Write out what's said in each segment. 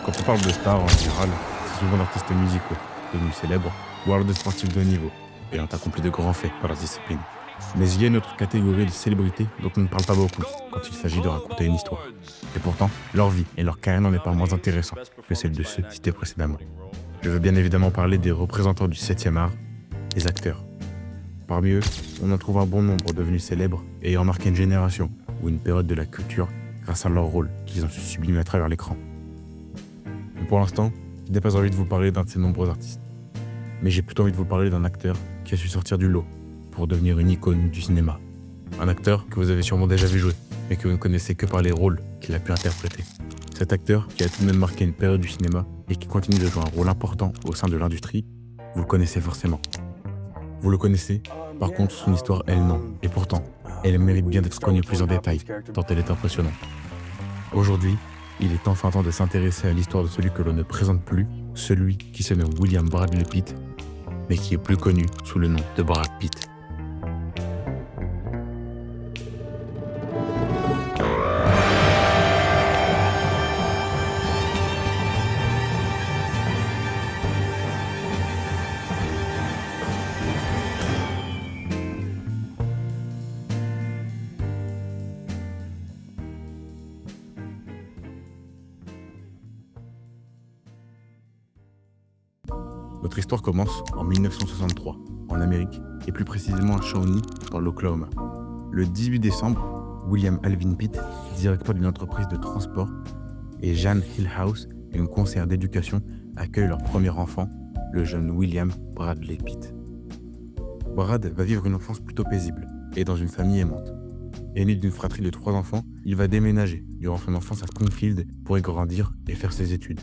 Quand on parle de stars en général, c'est souvent d'artistes musicaux, devenus célèbres, ou alors de sportifs de haut niveau, ayant accompli de grands faits dans leur discipline. Mais il y a une autre catégorie de célébrités dont on ne parle pas beaucoup quand il s'agit de raconter une histoire. Et pourtant, leur vie et leur carrière n'en est pas moins intéressant que celle de ceux cités précédemment. Je veux bien évidemment parler des représentants du 7e art, les acteurs. Parmi eux, on en trouve un bon nombre devenus célèbres et ayant marqué une génération ou une période de la culture grâce à leur rôle qu'ils ont su sublimer à travers l'écran. Mais pour l'instant, je n'ai pas envie de vous parler d'un de ces nombreux artistes. Mais j'ai plutôt envie de vous parler d'un acteur qui a su sortir du lot pour devenir une icône du cinéma. Un acteur que vous avez sûrement déjà vu jouer, mais que vous ne connaissez que par les rôles qu'il a pu interpréter. Cet acteur qui a tout de même marqué une période du cinéma et qui continue de jouer un rôle important au sein de l'industrie, vous le connaissez forcément. Vous le connaissez, par contre son histoire elle non. Et pourtant, elle mérite bien d'être connue plus en détail, tant elle est impressionnante. Aujourd'hui, il est enfin temps de s'intéresser à l'histoire de celui que l'on ne présente plus, celui qui se nomme William Bradley Pitt, mais qui est plus connu sous le nom de Brad Pitt. Notre histoire commence en 1963, en Amérique, et plus précisément à Shawnee, dans l'Oklahoma. Le 18 décembre, William Alvin Pitt, directeur d'une entreprise de transport, et Jane Hillhouse, une conseillère d'éducation, accueillent leur premier enfant, le jeune William Bradley Pitt. Brad va vivre une enfance plutôt paisible, et dans une famille aimante. Aîné d'une fratrie de 3 enfants, il va déménager durant son enfance à Springfield pour y grandir et faire ses études.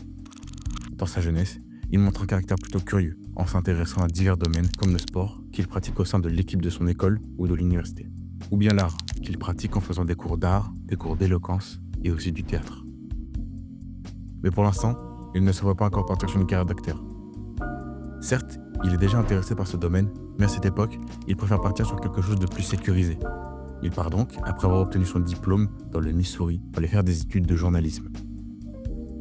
Dans sa jeunesse, il montre un caractère plutôt curieux, en s'intéressant à divers domaines comme le sport, qu'il pratique au sein de l'équipe de son école ou de l'université, ou bien l'art, qu'il pratique en faisant des cours d'art, des cours d'éloquence et aussi du théâtre. Mais pour l'instant, il ne se voit pas encore partir sur une carrière d'acteur. Certes, il est déjà intéressé par ce domaine, mais à cette époque, il préfère partir sur quelque chose de plus sécurisé. Il part donc, après avoir obtenu son diplôme dans le Missouri, pour aller faire des études de journalisme.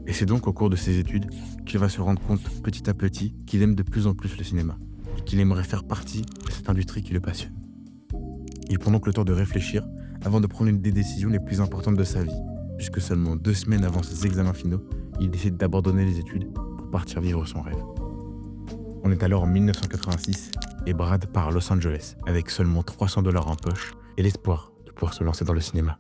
Et c'est donc au cours de ses études qu'il va se rendre compte petit à petit qu'il aime de plus en plus le cinéma et qu'il aimerait faire partie de cette industrie qui le passionne. Il prend donc le temps de réfléchir avant de prendre une des décisions les plus importantes de sa vie, puisque seulement 2 semaines avant ses examens finaux, il décide d'abandonner les études pour partir vivre son rêve. On est alors en 1986 et Brad part à Los Angeles avec seulement $300 en poche et l'espoir de pouvoir se lancer dans le cinéma.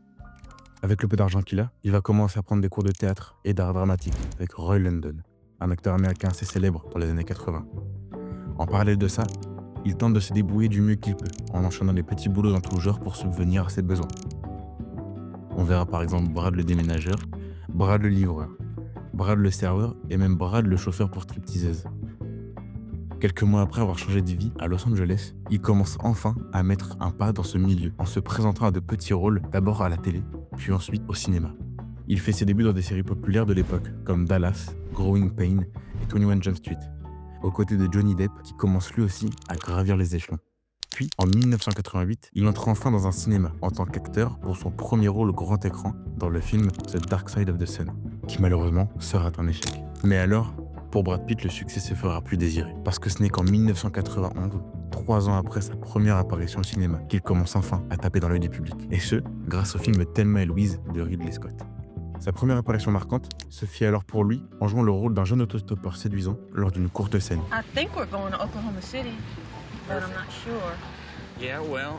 Avec le peu d'argent qu'il a, il va commencer à prendre des cours de théâtre et d'art dramatique avec Roy London, un acteur américain assez célèbre dans les années 80. En parallèle de ça, il tente de se débrouiller du mieux qu'il peut, en enchaînant des petits boulots dans tout genre pour subvenir à ses besoins. On verra par exemple Brad le déménageur, Brad le livreur, Brad le serveur et même Brad le chauffeur pour stripteaseuse. Quelques mois après avoir changé de vie à Los Angeles, il commence enfin à mettre un pas dans ce milieu, en se présentant à de petits rôles, d'abord à la télé, puis ensuite au cinéma. Il fait ses débuts dans des séries populaires de l'époque, comme Dallas, Growing Pains et 21 Jump Street, aux côtés de Johnny Depp, qui commence lui aussi à gravir les échelons. Puis, en 1988, il entre enfin dans un cinéma en tant qu'acteur pour son premier rôle au grand écran dans le film The Dark Side of the Sun, qui malheureusement sera un échec. Mais alors, pour Brad Pitt, le succès se fera plus désiré, parce que ce n'est qu'en 1991, 3 ans après sa première apparition au cinéma, qu'il commence enfin à taper dans l'œil du public. Et ce, grâce au film Thelma et Louise de Ridley Scott. Sa première apparition marquante se fit alors pour lui en jouant le rôle d'un jeune autostoppeur séduisant lors d'une courte scène. I think we're going to Oklahoma City, but I'm not sure. Yeah, well,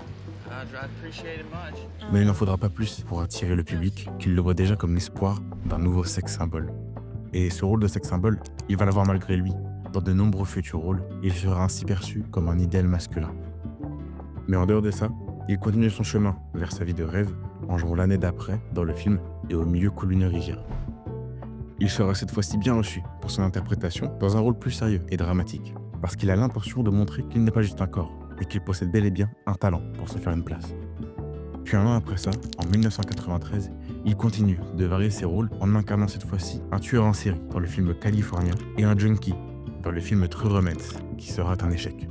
I'd appreciate it much. Mais il n'en faudra pas plus pour attirer le public, qu'il le voit déjà comme l'espoir d'un nouveau sex symbole. Et ce rôle de sex symbole, il va l'avoir malgré lui. Dans de nombreux futurs rôles, il sera ainsi perçu comme un idéal masculin. Mais en dehors de ça, il continue son chemin vers sa vie de rêve en jouant l'année d'après dans le film Et au milieu coule une rivière. Il sera cette fois-ci bien reçu pour son interprétation dans un rôle plus sérieux et dramatique, parce qu'il a l'intention de montrer qu'il n'est pas juste un corps, mais qu'il possède bel et bien un talent pour se faire une place. Puis un an après ça, en 1993, il continue de varier ses rôles en incarnant cette fois-ci un tueur en série dans le film California et un junkie dans le film True Romance, qui sera un échec.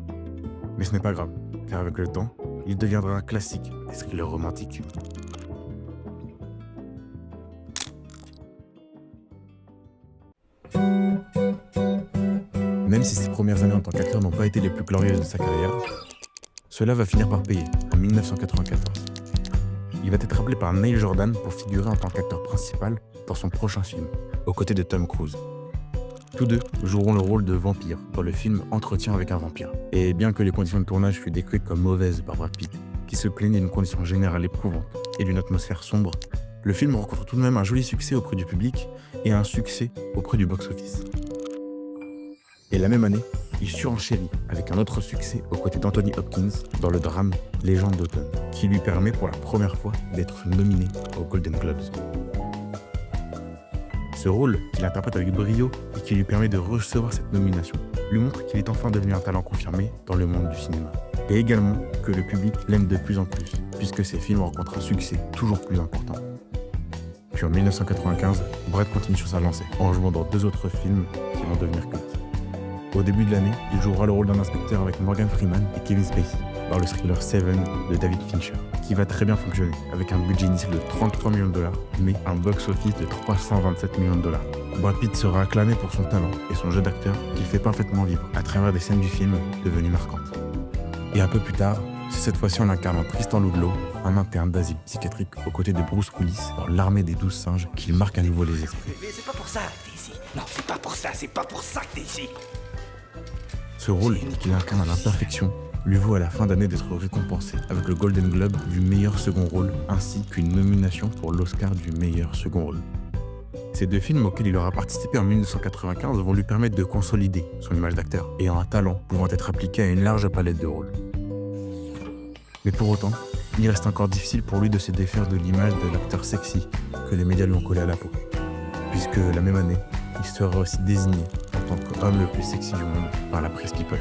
Mais ce n'est pas grave, car avec le temps, il deviendra un classique des thrillers romantiques. Même si ses premières années en tant qu'acteur n'ont pas été les plus glorieuses de sa carrière, cela va finir par payer en 1994. Il va être appelé par Neil Jordan pour figurer en tant qu'acteur principal dans son prochain film, aux côtés de Tom Cruise. Tous deux joueront le rôle de vampire dans le film Entretien avec un vampire. Et bien que les conditions de tournage furent décrites comme mauvaises par Brad Pitt, qui se plaignait d'une condition générale éprouvante et d'une atmosphère sombre, le film rencontre tout de même un joli succès auprès du public et un succès auprès du box-office. Et la même année, il surenchérit avec un autre succès aux côtés d'Anthony Hopkins dans le drame Légende d'automne, qui lui permet pour la première fois d'être nominé aux Golden Globes. Ce rôle, qu'il interprète avec brio et qui lui permet de recevoir cette nomination, lui montre qu'il est enfin devenu un talent confirmé dans le monde du cinéma. Et également que le public l'aime de plus en plus, puisque ses films rencontrent un succès toujours plus important. Puis en 1995, Brad continue sur sa lancée, en jouant dans 2 autres films qui vont devenir cultes. Au début de l'année, il jouera le rôle d'un inspecteur avec Morgan Freeman et Kevin Spacey dans le thriller Seven de David Fincher, qui va très bien fonctionner avec un budget initial de 33 millions de dollars, mais un box-office de 327 millions de dollars. Brad Pitt sera acclamé pour son talent et son jeu d'acteur qu'il fait parfaitement vivre à travers des scènes du film devenues marquantes. Et un peu plus tard, c'est cette fois-ci en incarnant Tristan Ludlow, un interne d'asile psychiatrique aux côtés de Bruce Willis dans L'armée des 12 singes, qu'il marque à nouveau les esprits. Mais c'est pas pour ça que t'es ici. Non, c'est pas pour ça que t'es ici. Ce rôle, qu'il incarne à la perfection, lui vaut à la fin d'année d'être récompensé avec le Golden Globe du meilleur second rôle ainsi qu'une nomination pour l'Oscar du meilleur second rôle. Ces 2 films auxquels il aura participé en 1995 vont lui permettre de consolider son image d'acteur et un talent pouvant être appliqué à une large palette de rôles. Mais pour autant, il reste encore difficile pour lui de se défaire de l'image de l'acteur sexy que les médias lui ont collé à la peau, puisque la même année, il sera aussi désigné en tant qu'homme le plus sexy du monde par la presse People.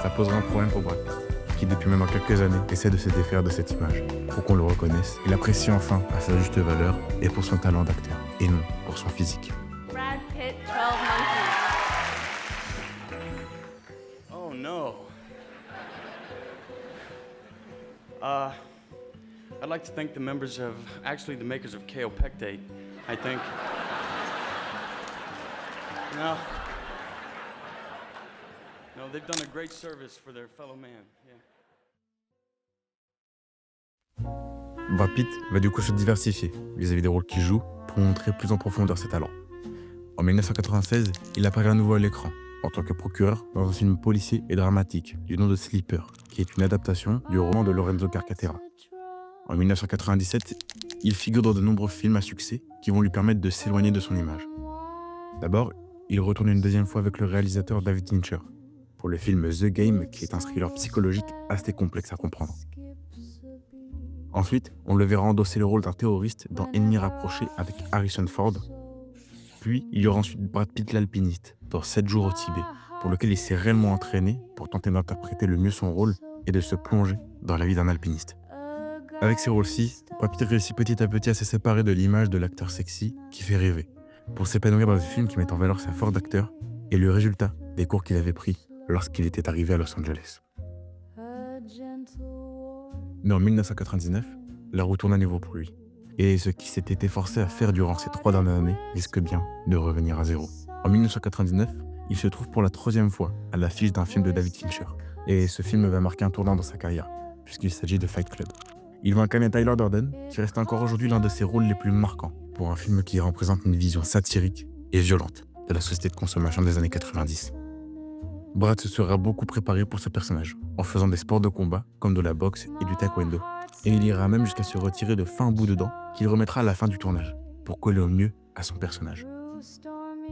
Ça posera un problème pour Brad Pitt, qui depuis maintenant quelques années essaie de se défaire de cette image, pour qu'on le reconnaisse et l'apprécie enfin à sa juste valeur et pour son talent d'acteur, et non pour son physique. Brad Pitt, 12 Monkeys. Oh no. I'd like to thank the members of, actually the makers of Kaopectate, I think. No, they've done a great service for their fellow man. Yeah. Brad Pitt va du coup se diversifier vis-à-vis des rôles qu'il joue pour montrer plus en profondeur ses talents. En 1996, il apparaît à nouveau à l'écran en tant que procureur dans un film policier et dramatique du nom de Sleeper, qui est une adaptation du roman de Lorenzo Carcatera. En 1997, il figure dans de nombreux films à succès qui vont lui permettre de s'éloigner de son image. D'abord, il retourne une deuxième fois avec le réalisateur David Fincher pour le film The Game, qui est un thriller psychologique assez complexe à comprendre. Ensuite, on le verra endosser le rôle d'un terroriste dans Ennemi rapproché avec Harrison Ford. Puis, il y aura ensuite Brad Pitt l'alpiniste dans 7 jours au Tibet, pour lequel il s'est réellement entraîné pour tenter d'interpréter le mieux son rôle et de se plonger dans la vie d'un alpiniste. Avec ces rôles-ci, Brad Pitt réussit petit à petit à se séparer de l'image de l'acteur sexy qui fait rêver, pour s'épanouir dans des films qui mettent en valeur sa force d'acteur et le résultat des cours qu'il avait pris lorsqu'il était arrivé à Los Angeles. Mais en 1999, la roue tourne à nouveau pour lui. Et ce qui s'était efforcé à faire durant ces 3 dernières années risque bien de revenir à zéro. En 1999, il se trouve pour la 3e fois à l'affiche d'un film de David Fincher. Et ce film va marquer un tournant dans sa carrière, puisqu'il s'agit de Fight Club. Il va incarner Tyler Durden, qui reste encore aujourd'hui l'un de ses rôles les plus marquants, pour un film qui représente une vision satirique et violente de la société de consommation des années 90. Brad se sera beaucoup préparé pour ce personnage, en faisant des sports de combat comme de la boxe et du taekwondo. Et il ira même jusqu'à se retirer de fin bout de dents qu'il remettra à la fin du tournage, pour coller au mieux à son personnage.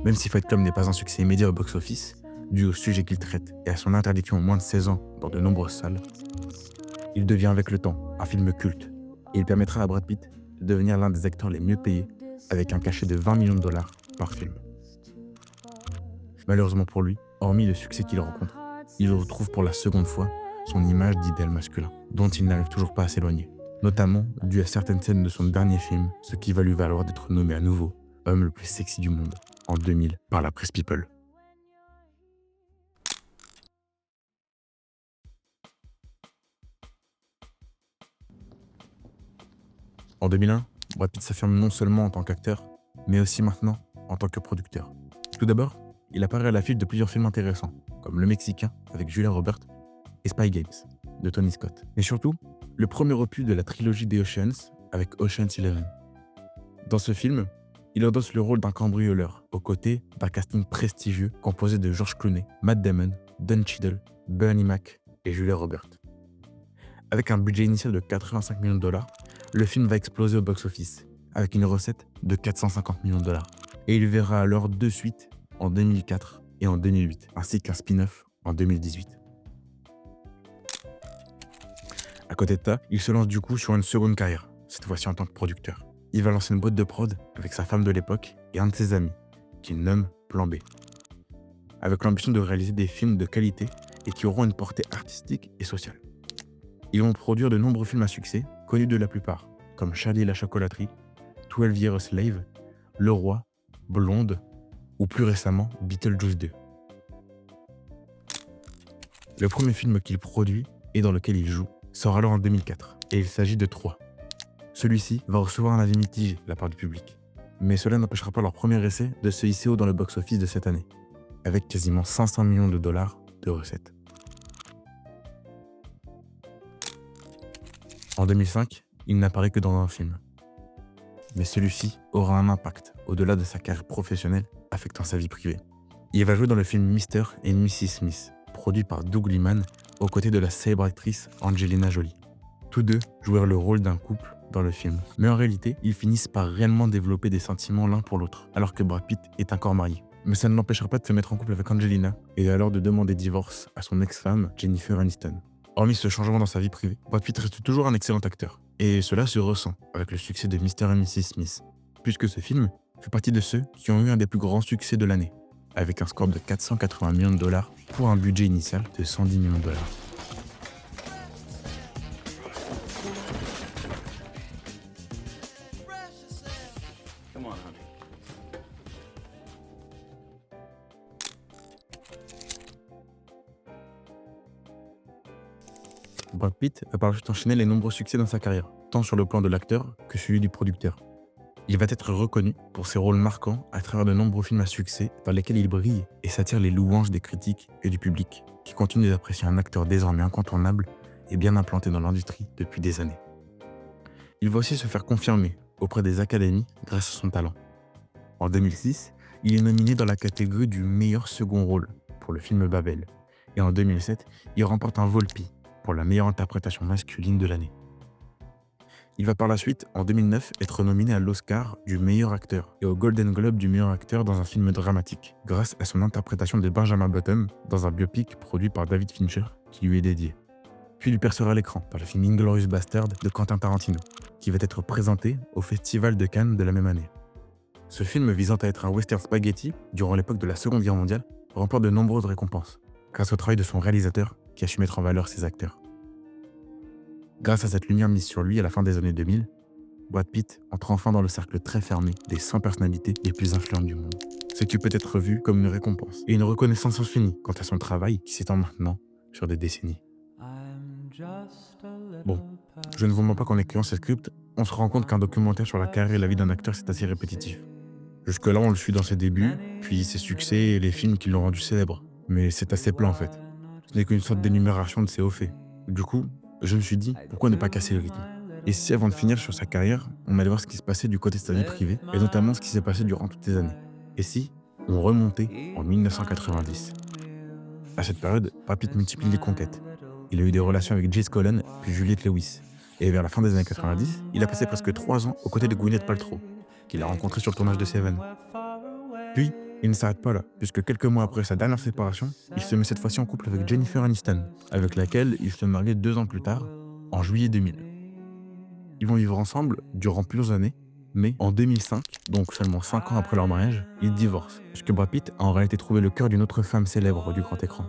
Même si Fight Club n'est pas un succès immédiat au box-office, dû au sujet qu'il traite et à son interdiction aux moins de 16 ans dans de nombreuses salles, il devient avec le temps un film culte, et il permettra à Brad Pitt de devenir l'un des acteurs les mieux payés, avec un cachet de 20 millions de dollars par film. Malheureusement pour lui, hormis le succès qu'il rencontre, il retrouve pour la seconde fois son image d'idéal masculin, dont il n'arrive toujours pas à s'éloigner, notamment dû à certaines scènes de son dernier film, ce qui va lui valoir d'être nommé à nouveau homme le plus sexy du monde en 2000 par la presse People. En 2001, Brad Pitt s'affirme non seulement en tant qu'acteur, mais aussi maintenant en tant que producteur. Tout d'abord, il apparaît à l'affiche de plusieurs films intéressants, comme Le Mexicain avec Julia Roberts et Spy Games de Tony Scott. Mais surtout, le premier opus de la trilogie des Oceans avec Ocean's 11. Dans ce film, il endosse le rôle d'un cambrioleur, aux côtés d'un casting prestigieux composé de George Clooney, Matt Damon, Don Cheadle, Bernie Mac et Julia Roberts. Avec un budget initial de 85 millions de dollars, le film va exploser au box-office, avec une recette de 450 millions de dollars. Et il verra alors deux suites en 2004 et en 2008, ainsi qu'un spin-off en 2018. À côté de ça, il se lance du coup sur une seconde carrière, cette fois-ci en tant que producteur. Il va lancer une boîte de prod avec sa femme de l'époque et un de ses amis, qu'il nomme Plan B, avec l'ambition de réaliser des films de qualité et qui auront une portée artistique et sociale. Ils vont produire de nombreux films à succès, connus de la plupart, comme Charlie et la chocolaterie, 12 Years a Slave, Le Roi, Blonde ou plus récemment Beetlejuice 2. Le premier film qu'il produit et dans lequel il joue sort alors en 2004 et il s'agit de 3. Celui-ci va recevoir un avis mitigé de la part du public, mais cela n'empêchera pas leur premier essai de se hisser haut dans le box-office de cette année, avec quasiment 500 millions de dollars de recettes. En 2005, il n'apparaît que dans un film. Mais celui-ci aura un impact au-delà de sa carrière professionnelle, affectant sa vie privée. Il va jouer dans le film Mr. et Mrs. Smith, produit par Doug Liman, aux côtés de la célèbre actrice Angelina Jolie. Tous deux jouèrent le rôle d'un couple dans le film. Mais en réalité, ils finissent par réellement développer des sentiments l'un pour l'autre, alors que Brad Pitt est encore marié. Mais ça ne l'empêchera pas de se mettre en couple avec Angelina, et alors de demander divorce à son ex-femme, Jennifer Aniston. Hormis ce changement dans sa vie privée, Brad Pitt reste toujours un excellent acteur. Et cela se ressent avec le succès de Mr. et Mrs. Smith, puisque ce film fait partie de ceux qui ont eu un des plus grands succès de l'année, avec un score de 480 millions de dollars pour un budget initial de 110 millions de dollars. Come on, honey. Brad Pitt va par la suite enchaîner les nombreux succès dans sa carrière, tant sur le plan de l'acteur que celui du producteur. Il va être reconnu pour ses rôles marquants à travers de nombreux films à succès dans lesquels il brille et s'attire les louanges des critiques et du public, qui continuent d'apprécier un acteur désormais incontournable et bien implanté dans l'industrie depuis des années. Il va aussi se faire confirmer auprès des académies grâce à son talent. En 2006, il est nominé dans la catégorie du meilleur second rôle pour le film Babel, et en 2007, il remporte un Volpi pour la meilleure interprétation masculine de l'année. Il va par la suite, en 2009, être nominé à l'Oscar du meilleur acteur et au Golden Globe du meilleur acteur dans un film dramatique, grâce à son interprétation de Benjamin Button dans un biopic produit par David Fincher qui lui est dédié. Puis il percera l'écran par le film Inglourious Bastard de Quentin Tarantino, qui va être présenté au Festival de Cannes de la même année. Ce film, visant à être un western spaghetti durant l'époque de la Seconde Guerre mondiale, remporte de nombreuses récompenses, grâce au travail de son réalisateur qui a su mettre en valeur ses acteurs. Grâce à cette lumière mise sur lui à la fin des années 2000, Brad Pitt entre enfin dans le cercle très fermé des 100 personnalités les plus influentes du monde, ce qui peut être vu comme une récompense et une reconnaissance infinie quant à son travail qui s'étend maintenant sur des décennies. Bon, je ne vous mens pas qu'en écrivant ce script, on se rend compte qu'un documentaire sur la carrière et la vie d'un acteur c'est assez répétitif. Jusque-là, on le suit dans ses débuts, puis ses succès et les films qui l'ont rendu célèbre. Mais c'est assez plat en fait. Ce n'est qu'une sorte d'énumération de ses hauts faits. Du coup, je me suis dit, pourquoi ne pas casser le rythme? Et si avant de finir sur sa carrière, on allait voir ce qui se passait du côté de sa vie privée, et notamment ce qui s'est passé durant toutes ces années? Et si on remontait en 1990? À cette période, Brad Pitt multiplie les conquêtes. Il a eu des relations avec Jess Cullen, puis Juliette Lewis. Et vers la fin des années 90, il a passé presque 3 ans aux côtés de Gwyneth Paltrow, qu'il a rencontré sur le tournage de Seven. Puis, il ne s'arrête pas là, puisque quelques mois après sa dernière séparation, il se met cette fois-ci en couple avec Jennifer Aniston, avec laquelle il se marie 2 ans plus tard, en juillet 2000. Ils vont vivre ensemble durant plusieurs années, mais en 2005, donc seulement 5 ans après leur mariage, ils divorcent, puisque Brad Pitt a en réalité trouvé le cœur d'une autre femme célèbre du grand écran.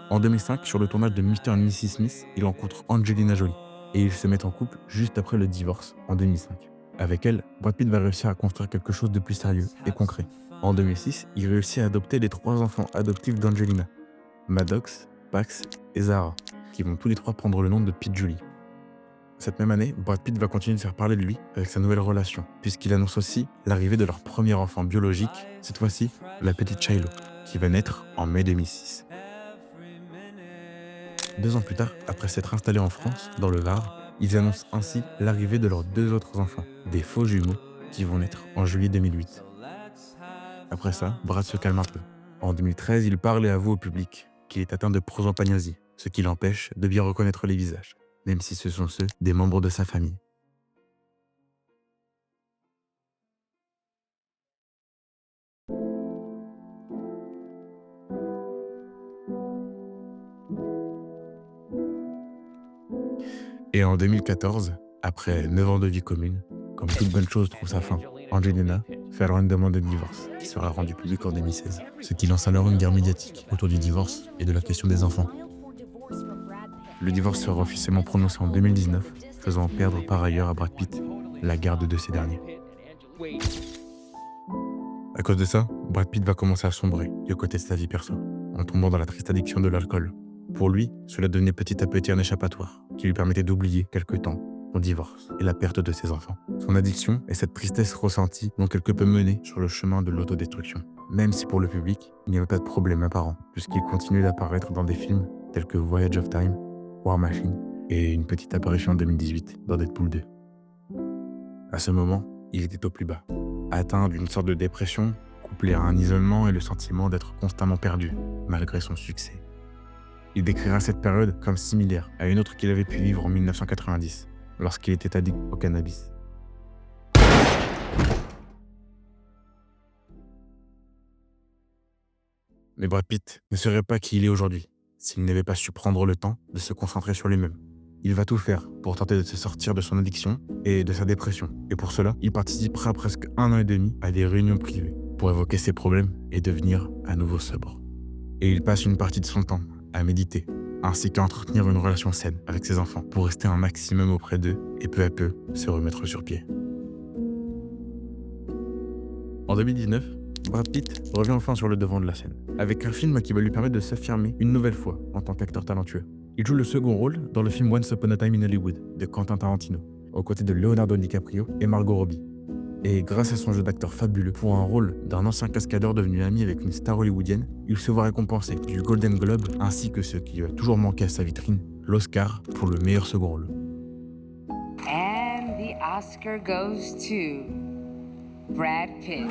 En 2005, sur le tournage de Mr. et Mrs. Smith, il rencontre Angelina Jolie, et ils se mettent en couple juste après le divorce, en 2005. Avec elle, Brad Pitt va réussir à construire quelque chose de plus sérieux et concret. En 2006, il réussit à adopter les 3 enfants adoptifs d'Angelina, Maddox, Pax et Zahra, qui vont tous les 3 prendre le nom de Pitt Julie. Cette même année, Brad Pitt va continuer de faire parler de lui avec sa nouvelle relation, puisqu'il annonce aussi l'arrivée de leur premier enfant biologique, cette fois-ci la petite Shiloh. qui va naître en mai 2006. 2 ans plus tard, après s'être installés en France, dans le Var, ils annoncent ainsi l'arrivée de leurs 2 autres enfants, des faux jumeaux, qui vont naître en juillet 2008. Après ça, Brad se calme un peu. En 2013, il parle et avoue au public qu'il est atteint de prosopagnosie, ce qui l'empêche de bien reconnaître les visages, même si ce sont ceux des membres de sa famille. Et en 2014, après 9 ans de vie commune, comme toute bonne chose trouve sa fin, Angelina fait alors une demande de divorce, qui sera rendue publique en 2016, ce qui lance alors une guerre médiatique autour du divorce et de la question des enfants. Le divorce sera officiellement prononcé en 2019, faisant perdre par ailleurs à Brad Pitt la garde de ces derniers. À cause de ça, Brad Pitt va commencer à sombrer du côté de sa vie perso, en tombant dans la triste addiction de l'alcool. Pour lui, cela devenait petit à petit un échappatoire qui lui permettait d'oublier quelque temps son divorce et la perte de ses enfants. Son addiction et cette tristesse ressentie l'ont quelque peu mené sur le chemin de l'autodestruction. Même si pour le public, il n'y avait pas de problème apparent, puisqu'il continuait d'apparaître dans des films tels que Voyage of Time, War Machine et une petite apparition en 2018 dans Deadpool 2. À ce moment, il était au plus bas, atteint d'une sorte de dépression, couplée à un isolement et le sentiment d'être constamment perdu, malgré son succès. Il décrira cette période comme similaire à une autre qu'il avait pu vivre en 1990, lorsqu'il était addict au cannabis. Mais Brad Pitt ne serait pas qui il est aujourd'hui, s'il n'avait pas su prendre le temps de se concentrer sur lui-même. Il va tout faire pour tenter de se sortir de son addiction et de sa dépression. Et pour cela, il participera presque 1 an et demi à des réunions privées pour évoquer ses problèmes et devenir à nouveau sobre. Et il passe une partie de son temps à méditer, ainsi qu'à entretenir une relation saine avec ses enfants pour rester un maximum auprès d'eux et peu à peu se remettre sur pied. En 2019, Brad Pitt revient enfin sur le devant de la scène, avec un film qui va lui permettre de s'affirmer une nouvelle fois en tant qu'acteur talentueux. Il joue le second rôle dans le film Once Upon a Time in Hollywood de Quentin Tarantino, aux côtés de Leonardo DiCaprio et Margot Robbie. Et grâce à son jeu d'acteur fabuleux pour un rôle d'un ancien cascadeur devenu ami avec une star hollywoodienne, il se voit récompensé du Golden Globe ainsi que ce qui a toujours manqué à sa vitrine, l'Oscar pour le meilleur second rôle. And the Oscar goes to Brad Pitt.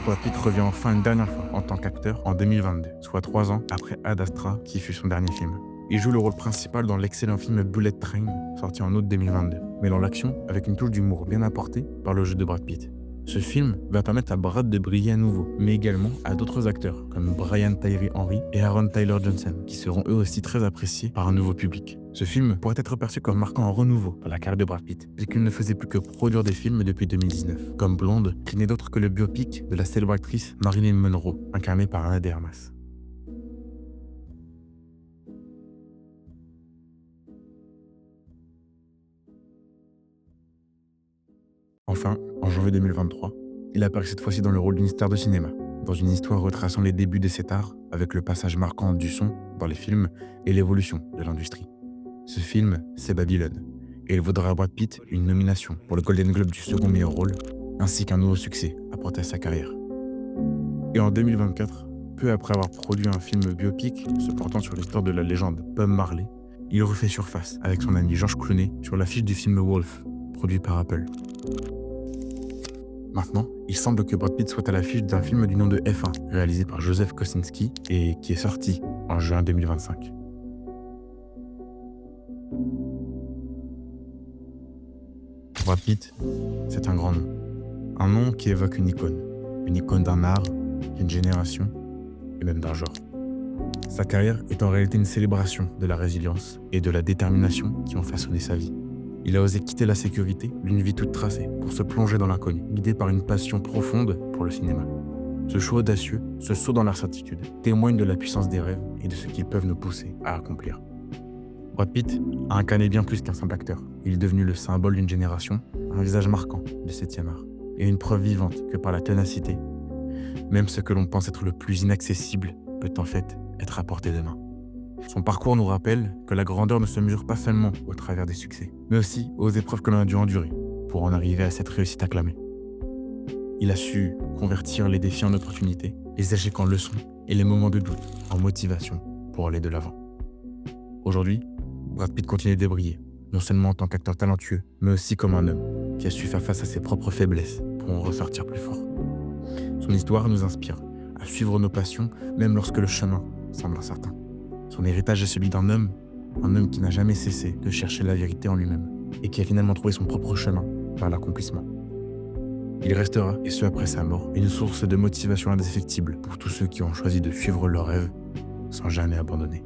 Brad Pitt revient enfin une dernière fois en tant qu'acteur en 2022, soit 3 ans après Ad Astra qui fut son dernier film. Il joue le rôle principal dans l'excellent film Bullet Train, sorti en août 2022, mêlant l'action avec une touche d'humour bien apportée par le jeu de Brad Pitt. Ce film va permettre à Brad de briller à nouveau, mais également à d'autres acteurs comme Brian Tyree Henry et Aaron Tyler Johnson, qui seront eux aussi très appréciés par un nouveau public. Ce film pourrait être perçu comme marquant un renouveau dans la carrière de Brad Pitt, puisqu'il ne faisait plus que produire des films depuis 2019, comme Blonde, qui n'est d'autre que le biopic de la célèbre actrice Marilyn Monroe, incarnée par Ana de Armas. Enfin, en janvier 2023, il apparaît cette fois-ci dans le rôle d'une star de cinéma, dans une histoire retraçant les débuts de cet art avec le passage marquant du son dans les films et l'évolution de l'industrie. Ce film, c'est Babylone, et il vaudra à Brad Pitt une nomination pour le Golden Globe du second meilleur rôle, ainsi qu'un nouveau succès apporté à sa carrière. Et en 2024, peu après avoir produit un film biopic se portant sur l'histoire de la légende Bob Marley, il refait surface avec son ami George Clooney sur l'affiche du film Wolf, produit par Apple. Maintenant, il semble que Brad Pitt soit à l'affiche d'un film du nom de F1, réalisé par Joseph Kosinski et qui est sorti en juin 2025. Brad Pitt, c'est un grand nom. Un nom qui évoque une icône d'un art, d'une génération et même d'un genre. Sa carrière est en réalité une célébration de la résilience et de la détermination qui ont façonné sa vie. Il a osé quitter la sécurité d'une vie toute tracée pour se plonger dans l'inconnu, guidé par une passion profonde pour le cinéma. Ce choix audacieux, ce saut dans l'incertitude, témoigne de la puissance des rêves et de ce qu'ils peuvent nous pousser à accomplir. Brad Pitt a incarné bien plus qu'un simple acteur. Il est devenu le symbole d'une génération, un visage marquant du 7e art, et une preuve vivante que par la ténacité, même ce que l'on pense être le plus inaccessible peut en fait être à portée de main. Son parcours nous rappelle que la grandeur ne se mesure pas seulement au travers des succès, mais aussi aux épreuves que l'on a dû endurer pour en arriver à cette réussite acclamée. Il a su convertir les défis en opportunités, les échecs en leçons et les moments de doute en motivation pour aller de l'avant. Aujourd'hui, Brad Pitt continue de briller, non seulement en tant qu'acteur talentueux, mais aussi comme un homme qui a su faire face à ses propres faiblesses pour en ressortir plus fort. Son histoire nous inspire à suivre nos passions, même lorsque le chemin semble incertain. Son héritage est celui d'un homme qui n'a jamais cessé de chercher la vérité en lui-même et qui a finalement trouvé son propre chemin vers l'accomplissement. Il restera, et ce après sa mort, une source de motivation indéfectible pour tous ceux qui ont choisi de suivre leurs rêves sans jamais abandonner.